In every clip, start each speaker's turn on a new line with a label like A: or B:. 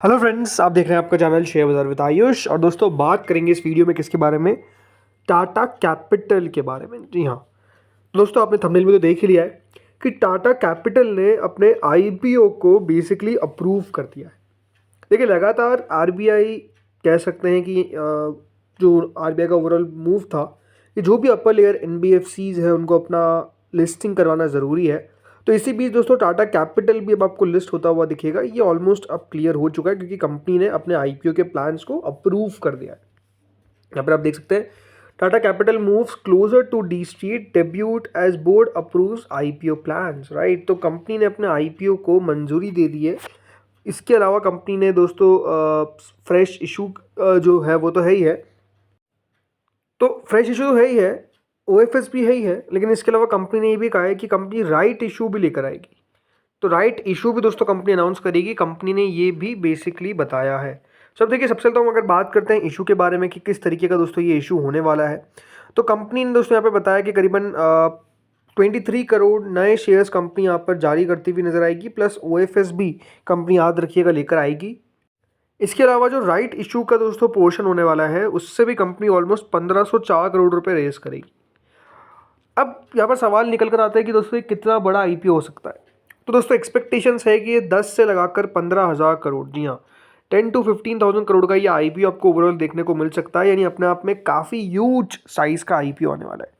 A: Hello friends, आप देख रहे हैं आपका चैनल शेयर बाजार विद आयुष। और दोस्तों, बात करेंगे इस वीडियो में किसके बारे में? टाटा कैपिटल के बारे में। जी हाँ दोस्तों, आपने थंबनेल में तो देख ही लिया है कि टाटा कैपिटल ने अपने आईपीओ को बेसिकली अप्रूव कर दिया है। देखिए, लगातार आरबीआई कह सकते हैं कि जो आरबीआई का ओवरऑल मूव था कि जो भी अपर लेयर एनबीएफसीज है उनको अपना लिस्टिंग करवाना ज़रूरी है। तो इसी बीच दोस्तों, टाटा कैपिटल भी अब आपको लिस्ट होता हुआ दिखेगा। ये ऑलमोस्ट अब क्लियर हो चुका है क्योंकि कंपनी ने अपने आईपीओ के प्लान्स को अप्रूव कर दिया है। यहाँ पर आप देख सकते हैं, Tata capital moves closer to D Street, debut as board approves IPO plans. Right, तो कंपनी ने अपने आईपीओ को मंजूरी दे दी है। इसके अलावा कंपनी ने दोस्तों फ्रेश इशू जो है वो तो है ही है। तो फ्रेश इशू तो है ही है, ओएफएस भी है ही है, लेकिन इसके अलावा कंपनी ने ये भी कहा है कि कंपनी राइट इशू भी लेकर आएगी। तो राइट इशू भी दोस्तों कंपनी अनाउंस करेगी, कंपनी ने ये भी बेसिकली बताया है। सब देखिए, सबसे पहले तो हम अगर बात करते हैं इशू के बारे में कि किस तरीके का दोस्तों ये इशू होने वाला है, तो कंपनी ने दोस्तों यहाँ पे बताया कि करीबन 23 करोड़ नए शेयर्स कंपनी यहाँ पर जारी करती हुई नजर आएगी, प्लस ओएफएस भी कंपनी याद रखिएगा लेकर आएगी। इसके अलावा जो राइट इशू का दोस्तों पोर्शन होने वाला है, उससे भी कंपनी ऑलमोस्ट 1504 करोड़ रुपए रेज करेगी। अब यहाँ पर सवाल निकल कर आता है कि दोस्तों ये कितना बड़ा आईपीओ हो सकता है। तो दोस्तों, एक्सपेक्टेशंस है कि ये 10 से लगाकर 15,000 करोड़, जी हाँ, 10 to 15,000 करोड़ का ये आईपीओ आपको ओवरऑल देखने को मिल सकता है। यानी अपने आप में काफ़ी ह्यूज साइज का आईपीओ आने वाला है।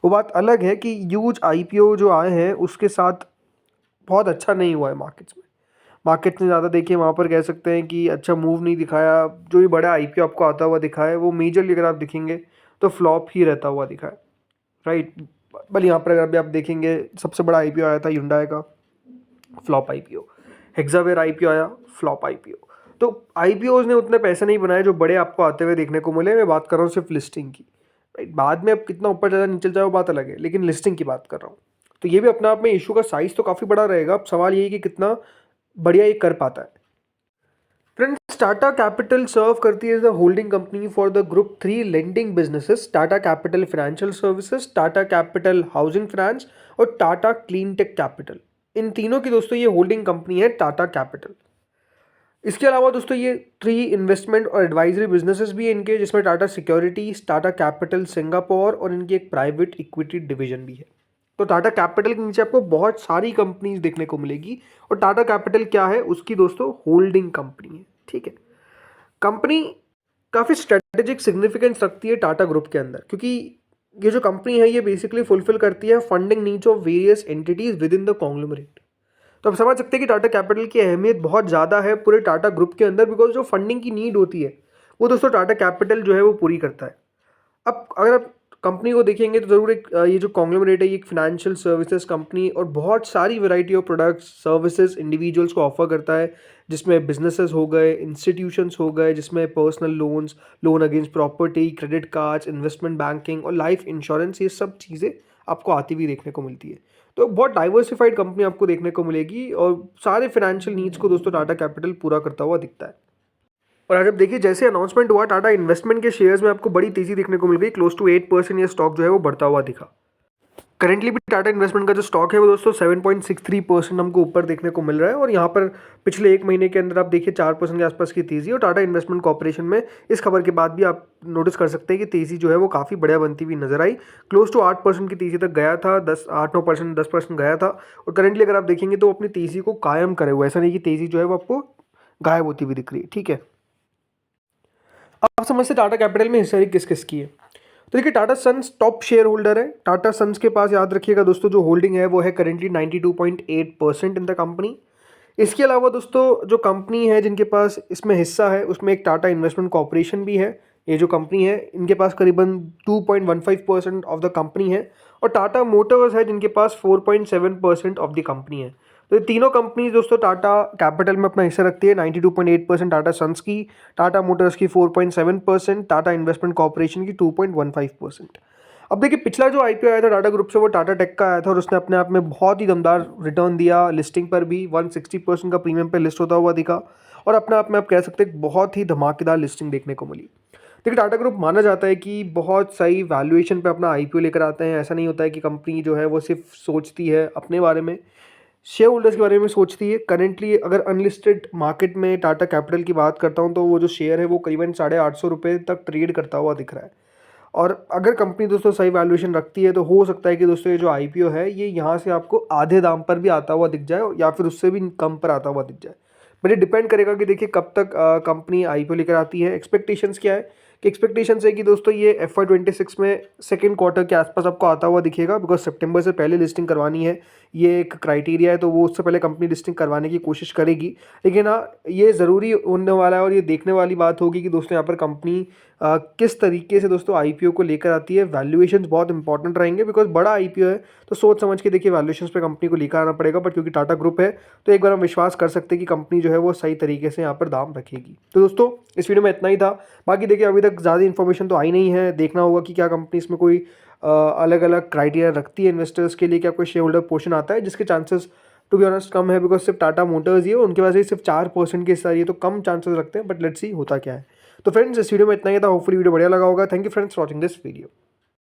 A: वो बात अलग है कि ह्यूज आईपीओ जो आए हैं उसके साथ बहुत अच्छा नहीं हुआ है मार्केट्स में। मार्केट ने ज़्यादा देखिए वहाँ पर कह सकते हैं कि अच्छा मूव नहीं दिखाया। जो भी बड़ा आईपीओ आपको आता हुआ दिखा है वो मेजरली अगर आप दिखेंगे तो फ्लॉप ही रहता हुआ दिखा है। राइट, बल यहाँ पर अगर भी आप देखेंगे, सबसे बड़ा आईपीओ आया था Hyundai का, फ्लॉप आईपीओ। हेक्सावेयर आईपीओ आया, फ्लॉप आईपीओ। तो आईपीओज ने उतने पैसे नहीं बनाए जो बड़े आपको आते हुए देखने को मिले। मैं बात कर रहा हूँ सिर्फ लिस्टिंग की। राइट, बाद में अब कितना ऊपर जाए नीचे जाए वो बात अलग है, लेकिन लिस्टिंग की बात कर रहा हूँ। तो ये भी अपने आप में इशू का साइज तो काफ़ी बड़ा रहेगा। अब सवाल यही कि कितना बढ़िया ये कर पाता है। फ्रेंड्स, टाटा कैपिटल सर्व करती है as the holding company for the group 3 lending businesses, Tata capital financial services, Tata capital housing finance और टाटा क्लीन टेक कैपिटल। इन तीनों की दोस्तों ये होल्डिंग कंपनी है टाटा कैपिटल। इसके अलावा दोस्तों ये 3 इन्वेस्टमेंट और एडवाइजरी बिजनेसेस भी है इनके, जिसमें Tata securities, Tata capital Singapore और इनकी एक प्राइवेट इक्विटी डिवीजन भी है। तो टाटा कैपिटल के नीचे आपको बहुत सारी कंपनीज देखने को मिलेगी। और टाटा कैपिटल क्या है? उसकी दोस्तों होल्डिंग कंपनी है। ठीक है, कंपनी काफ़ी स्ट्रेटेजिक सिग्निफिकेंस रखती है टाटा ग्रुप के अंदर, क्योंकि ये जो कंपनी है ये बेसिकली फुलफिल करती है funding needs of various entities with in the conglomerate. तो आप समझ सकते हैं कि टाटा कैपिटल की अहमियत बहुत ज़्यादा है पूरे टाटा ग्रुप के अंदर, बिकॉज जो फंडिंग की नीड होती है वो दोस्तों टाटा कैपिटल जो है वो पूरी करता है। अब अगर आप कंपनी को देखेंगे तो ज़रूर एक ये जो कॉन्ग्लोमरेट है ये एक फाइनेंशियल सर्विसेज कंपनी और बहुत सारी variety of products services individuals को ऑफर करता है, जिसमें बिजनेसेस हो गए, इंस्टीट्यूशंस हो गए, जिसमें personal loans, loan against property, credit cards, investment banking और लाइफ इंश्योरेंस, ये सब चीज़ें आपको आती हुई देखने को मिलती है। तो बहुत डाइवर्सिफाइड कंपनी आपको देखने को मिलेगी और सारे फाइनेंशियल नीड्स को दोस्तों टाटा कैपिटल पूरा करता हुआ दिखता है। और आज आप देखिए, जैसे अनाउंसमेंट हुआ टाटा इन्वेस्टमेंट के शेयर्स में आपको बड़ी तेजी देखने को मिल गई, क्लोज टू 8% ये स्टॉक जो है वो बढ़ता हुआ दिखा। करेंटली भी टाटा इन्वेस्टमेंट का जो स्टॉक है वो दोस्तों 7.63% हमको ऊपर देखने को मिल रहा है। और यहाँ पर पिछले एक महीने के अंदर आप देखिए 4% के आसपास की तेजी। और टाटा इन्वेस्टमेंट कॉर्पोरेशन में इस खबर के बाद भी आप नोटिस कर सकते हैं कि तेजी जो है वो काफ़ी बढ़िया बनती हुई नजर आई। क्लोज टू 8% की तेजी तक गया था, 8-9%, 10% गया था। और करेंटली अगर आप देखेंगे तो अपनी तेजी को कायम करे हुआ, ऐसा नहीं कि तेजी जो है वो आपको गायब होती हुई दिख रही है। ठीक है, आप समझते टाटा कैपिटल में हिस्सेदारी किस किस की है। तो देखिए, Tata sons top share holder है। टाटा सन्स के पास याद रखिएगा दोस्तों जो होल्डिंग है वो है करेंटली 92.8% इन द कंपनी। इसके अलावा दोस्तों जो कंपनी है जिनके पास इसमें हिस्सा है उसमें एक टाटा इन्वेस्टमेंट कॉर्पोरेशन भी है। ये जो कंपनी है इनके पास करीबन 2.15% ऑफ द कंपनी है। और टाटा मोटर्स है जिनके पास 4.7% ऑफ द कंपनी है। तो ये तीनों कंपनीज दोस्तों टाटा कैपिटल में अपना हिस्सा रखती है। 92.8% टाटा सन्स की, टाटा मोटर्स की 4.7%, टाटा इन्वेस्टमेंट कॉर्पोरेशन की 2.15%। अब देखिए, पिछला जो आईपीओ आया था टाटा ग्रुप से वो टाटा टेक का आया था और उसने अपने आप में बहुत ही दमदार रिटर्न दिया। लिस्टिंग पर भी 160% का प्रीमियम पे लिस्ट होता हुआ दिखा और अपने आप में आप कह सकते हैं बहुत ही धमाकेदार लिस्टिंग देखने को मिली। देखिए, टाटा ग्रुप माना जाता है कि बहुत सही वैल्यूएशन पे अपना आईपीओ लेकर आते हैं। ऐसा नहीं होता है कि कंपनी जो है वो सिर्फ सोचती है अपने बारे में, शेयर होल्डर्स के बारे में सोचती है। करेंटली अगर अनलिस्टेड मार्केट में टाटा कैपिटल की बात करता हूँ तो वो जो शेयर है वो करीबन 850 रुपये तक ट्रेड करता हुआ दिख रहा है। और अगर कंपनी दोस्तों सही वैल्यूएशन रखती है तो हो सकता है कि दोस्तों ये जो आईपीओ है ये यहाँ से आपको आधे दाम पर भी आता हुआ दिख जाए या फिर उससे भी कम पर आता हुआ दिख जाए। बट ये डिपेंड करेगा कि देखिए कब तक कंपनी आईपीओ लेकर आती है। एक्सपेक्टेशंस क्या है कि एक्सपेक्टेशंस है कि दोस्तों ये FY 26 में सेकंड क्वार्टर के आसपास आपको आता हुआ दिखेगा, बिकॉज सितंबर से पहले लिस्टिंग करवानी है, ये एक क्राइटेरिया है, तो वो उससे पहले कंपनी लिस्टिंग करवाने की कोशिश करेगी। लेकिन हाँ, ये ज़रूरी होने वाला है और ये देखने वाली बात होगी कि दोस्तों यहाँ पर कंपनी किस तरीके से दोस्तों आईपीओ को लेकर आती है। वैल्यूएशंस बहुत इंपॉर्टेंट रहेंगे, बिकॉज बड़ा आईपीओ है तो सोच समझ के देखिए वैल्यूएशंस पे कंपनी को लेकर आना पड़ेगा। बट क्योंकि टाटा ग्रुप है तो एक बार हम विश्वास कर सकते हैं कि कंपनी जो है वो सही तरीके से यहाँ पर दाम रखेगी। तो दोस्तों इस वीडियो में इतना ही था। बाकी देखिए अभी तक ज़्यादा इन्फॉर्मेशन तो आई नहीं है, देखना होगा कि क्या कंपनी इसमें कोई अलग अलग क्राइटेरिया रखती है इन्वेस्टर्स के लिए, क्या कोई शेयर होल्डर पोर्शन आता है, जिसके चांसेस टू बी ऑनेस्ट कम है, बिकॉज सिर्फ टाटा मोटर्स ही है, उनके पास ही सिर्फ 4% के हिस्सा है, तो कम चांसेस रखते हैं। बट लेट्स सी होता क्या है। तो फ्रेंड्स इस वीडियो में इतना ही था। होपफुली वीडियो बढ़िया लगा होगा। Thank you friends for watching this video.